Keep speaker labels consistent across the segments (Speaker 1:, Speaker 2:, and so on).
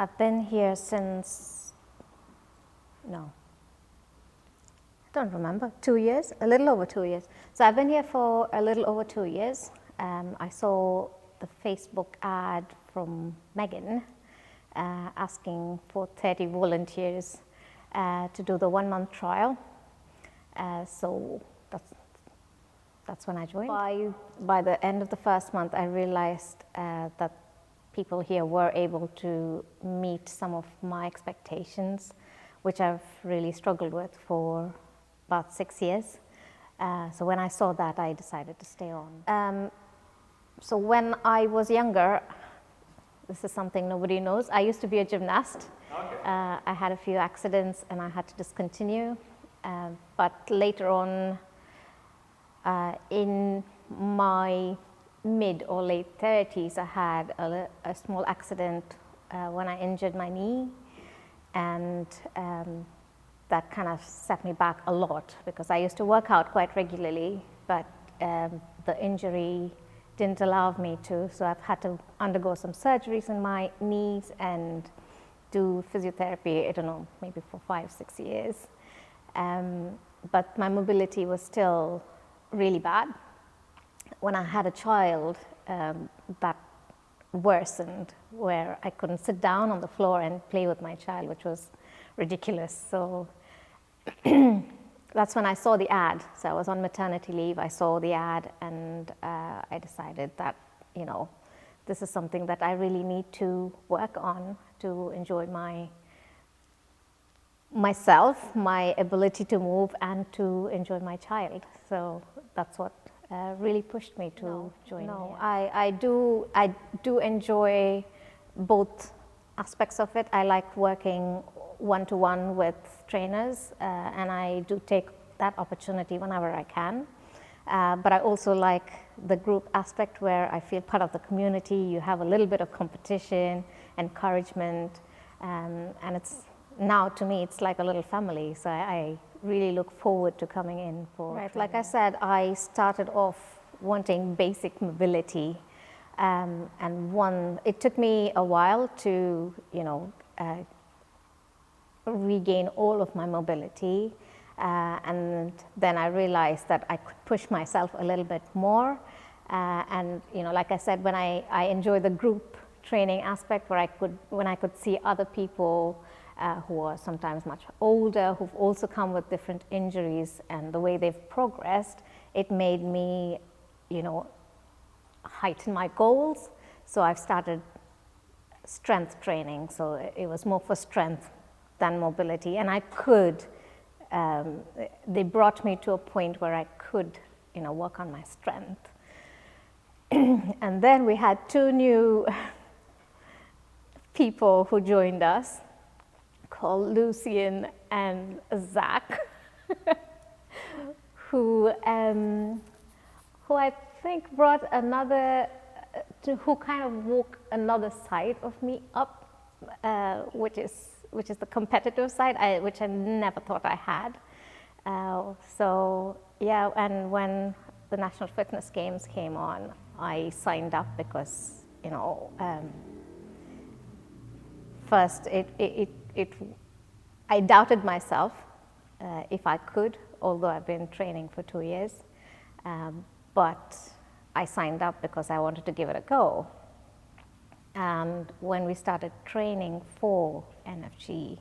Speaker 1: I've been here since, no, I don't remember, 2 years, a little over 2 years. So I've been here for a little over 2 years. I saw the Facebook ad from Megan asking for 30 volunteers to do the 1-month trial. So that's when I joined. By the end of the first month, I realized that people here were able to meet some of my expectations, which I've really struggled with for about 6 years. So when I saw that, I decided to stay on. So when I was younger, this is something nobody knows, I used to be a gymnast.
Speaker 2: Okay.
Speaker 1: I had a few accidents and I had to discontinue. But later on, in my mid or late 30s, I had a small accident when I injured my knee, and that kind of set me back a lot because I used to work out quite regularly, but the injury didn't allow me to, so I've had to undergo some surgeries in my knees and do physiotherapy, I don't know, maybe for 5-6 years. But my mobility was still really bad. When I had a child, that worsened, where I couldn't sit down on the floor and play with my child, which was ridiculous. So that's when I saw the ad. So I was on maternity leave, I saw the ad, and I decided that, you know, this is something that I really need to work on to enjoy myself, my ability to move, and to enjoy my child. So that's what really pushed me to join here. I do enjoy both aspects of it. I like working one-to-one with trainers, and I do take that opportunity whenever I can. But I also like the group aspect where I feel part of the community. You have a little bit of competition, encouragement, and it's now, to me, it's like a little family. So I really look forward to coming in for training. Like I said, I started off wanting basic mobility, and it took me a while to, you know, regain all of my mobility, and then I realized that I could push myself a little bit more, and, you know, like I said, when I enjoy the group training aspect when I could see other people who are sometimes much older, who've also come with different injuries, and the way they've progressed, it made me, you know, heighten my goals. So I've started strength training. So it was more for strength than mobility, and I could, they brought me to a point where I could, you know, work on my strength. And then we had 2 new people who joined us, called Lucian and Zach, who I think brought who kind of woke another side of me up, which is the competitive side, which I never thought I had. So yeah, and when the National Fitness Games came on, I signed up because, you know, first I doubted myself if I could, although I've been training for 2 years, but I signed up because I wanted to give it a go. And when we started training for NFG,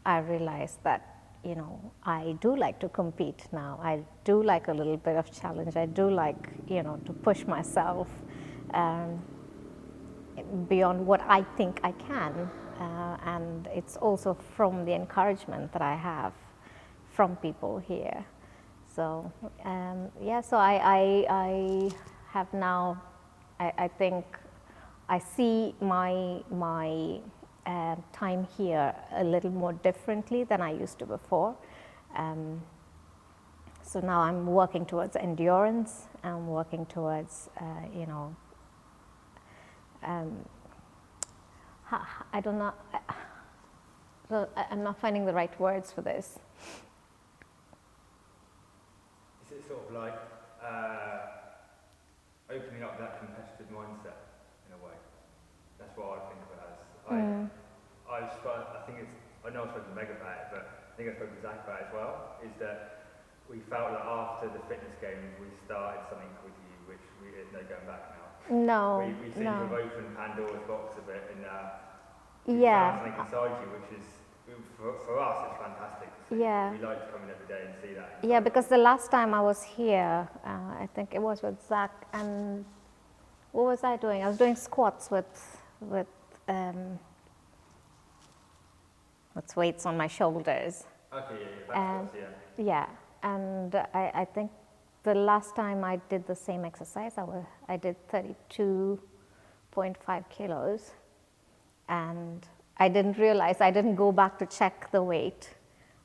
Speaker 1: I realized that, you know, I do like to compete now. I do like a little bit of challenge. I do like, you know, to push myself beyond what I think I can. And it's also from the encouragement that I have from people here. So yeah, so I have now, I think I see my time here a little more differently than I used to before. So now I'm working towards endurance. I'm working towards, you know, I don't know, I'm not finding the right words for this.
Speaker 2: Is it sort of like opening up that competitive mindset in a way? That's what I think of it as. I think it's, I know I spoke to Meg about it, but I think I spoke to Zach about it as well, is that we felt like after the fitness games we started something with you, which there's no going back now.
Speaker 1: No,
Speaker 2: We seem to have opened Pandora's box a bit, and we
Speaker 1: yeah,
Speaker 2: found something inside you, which is, for us, it's fantastic to see.
Speaker 1: Yeah.
Speaker 2: We like to come in every day and see that.
Speaker 1: yeah, because the last time I was here, I think it was with Zach, and what was I doing? I was doing squats with weights on my shoulders.
Speaker 2: Okay, yeah.
Speaker 1: Yeah, and I think the last time I did the same exercise, I did 32.5 kilos, and I didn't realize, I didn't go back to check the weight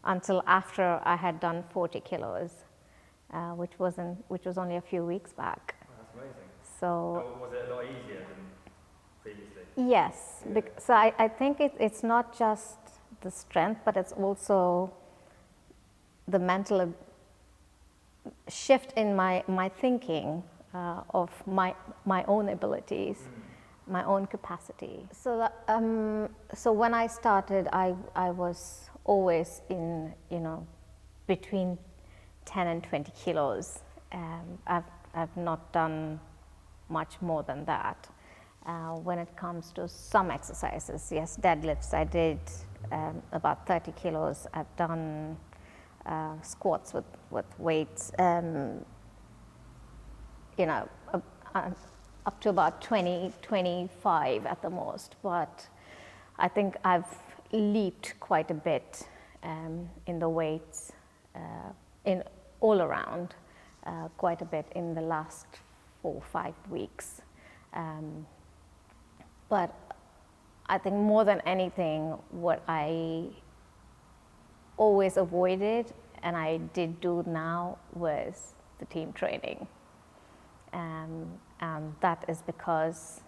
Speaker 1: until after I had done 40 kilos, which was only a few weeks back.
Speaker 2: Oh, that's amazing.
Speaker 1: So
Speaker 2: was it a lot easier than previously?
Speaker 1: yes,
Speaker 2: Yeah.
Speaker 1: so I think it's not just the strength, but it's also the mental shift in my thinking of my own abilities, my own capacity. So so when I started, I was always in, between 10 and 20 kilos. I've not done much more than that. When it comes to some exercises, yes, deadlifts, I did about 30 kilos. I've done squats with weights, up to about 20, 25 at the most. But I think I've leaped quite a bit in the weights, in all around, quite a bit in the last 4 or 5 weeks. But I think more than anything, what I always avoided and I did do now was the team training. And that is because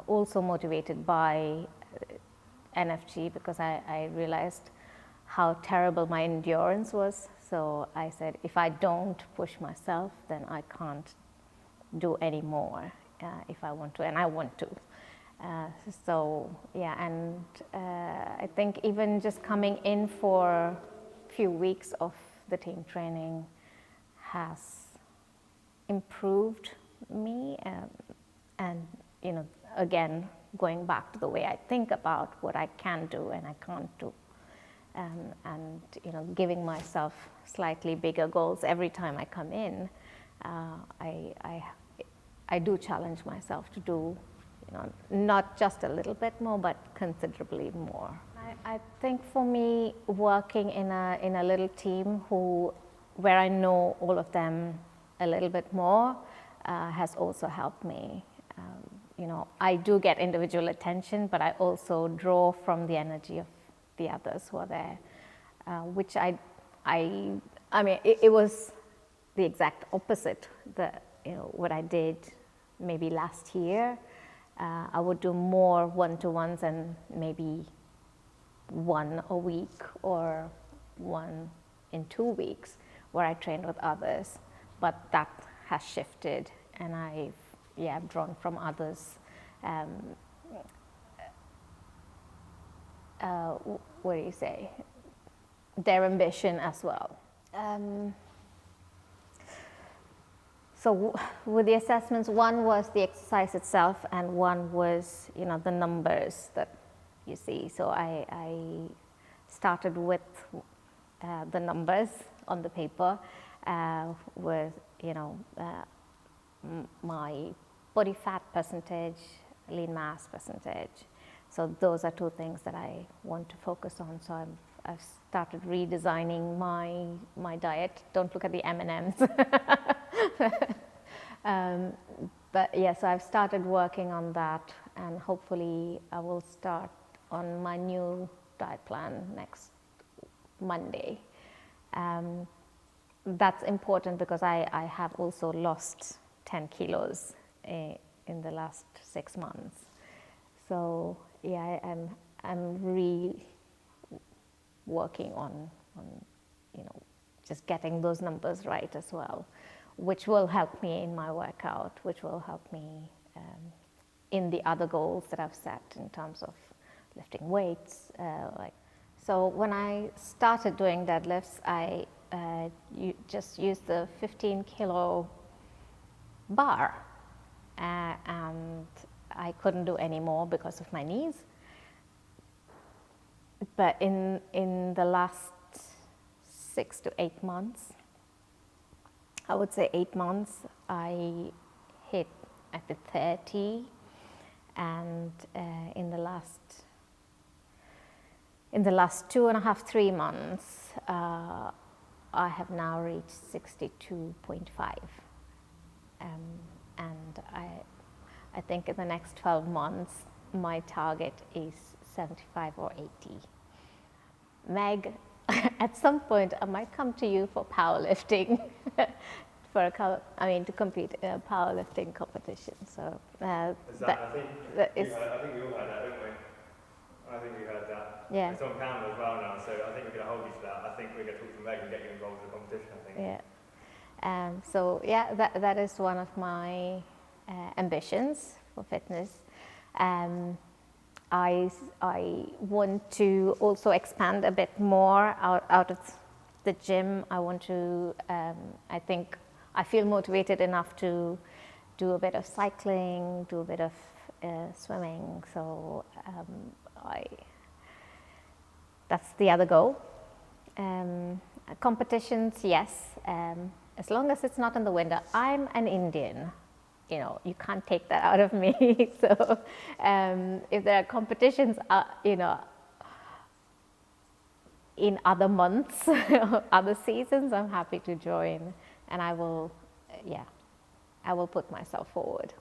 Speaker 1: also motivated by NFG, because I realized how terrible my endurance was. So I said, if I don't push myself, then I can't do any more if I want to, and I want to. So yeah, and I think even just coming in for a few weeks of the team training has improved me, and again, going back to the way I think about what I can do and I can't do, and giving myself slightly bigger goals every time I come in. I do challenge myself to do, not just a little bit more, but considerably more. I think for me, working in a little team where I know all of them a little bit more has also helped me. I do get individual attention, but I also draw from the energy of the others who are there, which I mean, it was the exact opposite. What I did maybe last year, I would do more one-to-ones and maybe one a week or one in 2 weeks where I trained with others. But that has shifted, and I've drawn from others. What do you say? Their ambition as well. So with the assessments, one was the exercise itself, and one was the numbers that you see. So I started with the numbers on the paper, with my body fat percentage, lean mass percentage. So those are 2 things that I want to focus on. So I've started redesigning my diet. Don't look at the M&Ms. But yeah, so I've started working on that, and hopefully I will start on my new diet plan next Monday. That's important because I have also lost 10 kilos in the last 6 months. So yeah, I'm really working on just getting those numbers right as well, which will help me in my workout, which will help me in the other goals that I've set in terms of lifting weights. So when I started doing deadlifts, I just used the 15-kilo bar, and I couldn't do any more because of my knees. But in the last 6 to 8 months, I would say 8 months, I hit at the 30, and in the last 2.5, 3 months, I have now reached 62.5, and I think in the next 12 months, my target is 75 or 80. Meg, at some point, I might come to you for powerlifting, to compete in a powerlifting competition. So
Speaker 2: I think we all had that, didn't we? I think we heard that.
Speaker 1: Yeah.
Speaker 2: It's on camera as well now, so I think we're going to hold you to that. I think we're going to talk to Meg and get you involved in the competition, I think.
Speaker 1: Yeah. So yeah, that is one of my ambitions for fitness. I want to also expand a bit more out of the gym. I want to, I think I feel motivated enough to do a bit of cycling, do a bit of swimming. So that's the other goal. Competitions, yes, as long as it's not in the winter. I'm an Indian. You can't take that out of me. So if there are competitions, in other months, other seasons, I'm happy to join, and I will put myself forward.